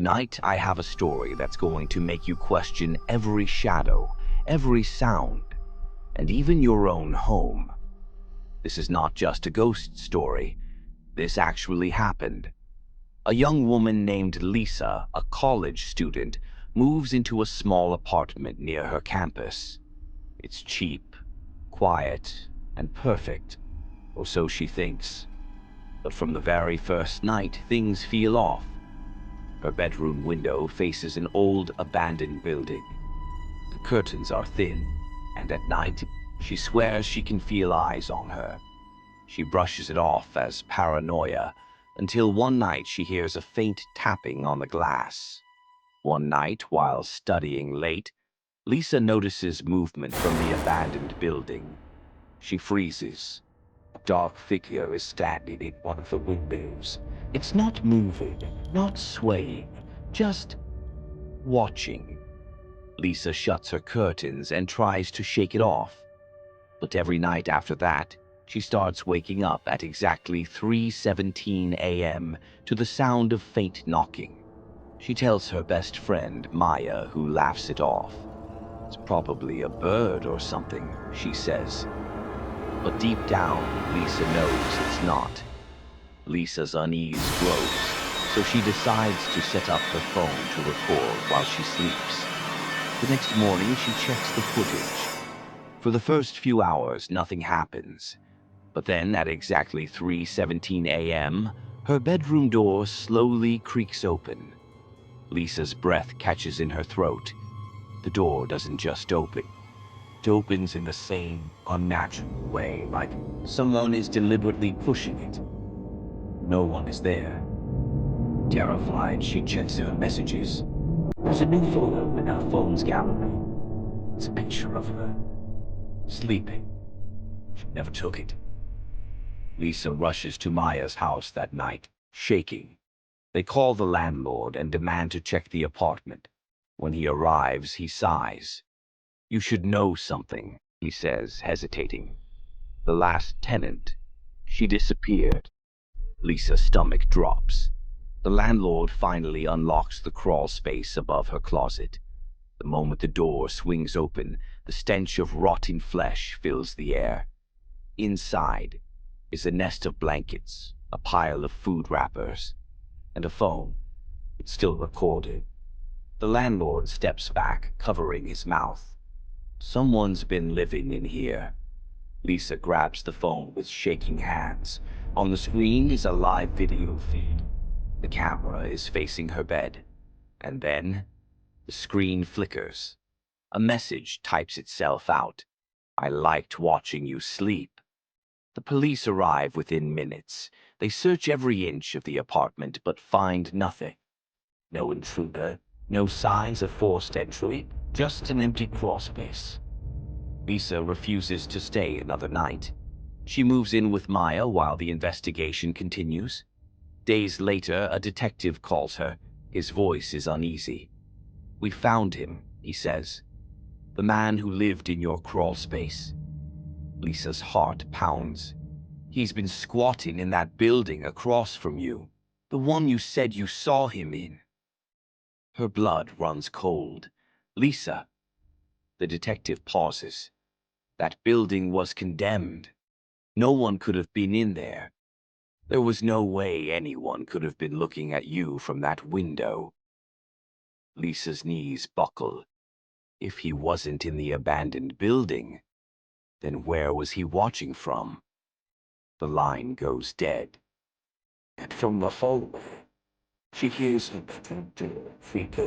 Tonight, I have a story that's going to make you question every shadow, every sound, and even your own home. This is not just a ghost story. This actually happened. A young woman named Lisa, a college student, moves into a small apartment near her campus. It's cheap, quiet, and perfect, or so she thinks. But from the very first night, things feel off. Her bedroom window faces an old, abandoned building. The curtains are thin, and at night, she swears she can feel eyes on her. She brushes it off as paranoia, until one night she hears a faint tapping on the glass. One night, while studying late, Lisa notices movement from the abandoned building. She freezes. A dark figure is standing in one of the windows. It's not moving, not swaying, just watching. Lisa shuts her curtains and tries to shake it off. But every night after that, she starts waking up at exactly 3:17 a.m. to the sound of faint knocking. She tells her best friend, Maya, who laughs it off. It's probably a bird or something, she says. But deep down, Lisa knows it's not. Lisa's unease grows, so she decides to set up her phone to record while she sleeps. The next morning, she checks the footage. For the first few hours, nothing happens. But then, at exactly 3:17 a.m., her bedroom door slowly creaks open. Lisa's breath catches in her throat. The door doesn't just open. It opens in the same unnatural way, like someone is deliberately pushing it. No one is there. Terrified, she checks her messages. There's a new photo in her phone's gallery. It's a picture of her, sleeping. She never took it. Lisa rushes to Maya's house that night, shaking. They call the landlord and demand to check the apartment. When he arrives, he sighs. "You should know something," he says, hesitating. "The last tenant, she disappeared." Lisa's stomach drops. The landlord finally unlocks the crawl space above her closet. The moment the door swings open, the stench of rotting flesh fills the air. Inside is a nest of blankets, a pile of food wrappers, and a phone. It's still recorded. The landlord steps back, covering his mouth. "Someone's been living in here." Lisa grabs the phone with shaking hands. On the screen is a live video feed. The camera is facing her bed. And then, the screen flickers. A message types itself out. "I liked watching you sleep." The police arrive within minutes. They search every inch of the apartment, but find nothing. No intruder, no signs of forced entry, just an empty crawl space. Lisa refuses to stay another night. She moves in with Maya while the investigation continues. Days later, a detective calls her. His voice is uneasy. "We found him," he says. "The man who lived in your crawl space." Lisa's heart pounds. "He's been squatting in that building across from you. The one you said you saw him in." Her blood runs cold. "Lisa." The detective pauses. "That building was condemned. No one could have been in there. There was no way anyone could have been looking at you from that window." Lisa's knees buckle. If he wasn't in the abandoned building, then where was he watching from? The line goes dead. And from the hallway, she hears him feet.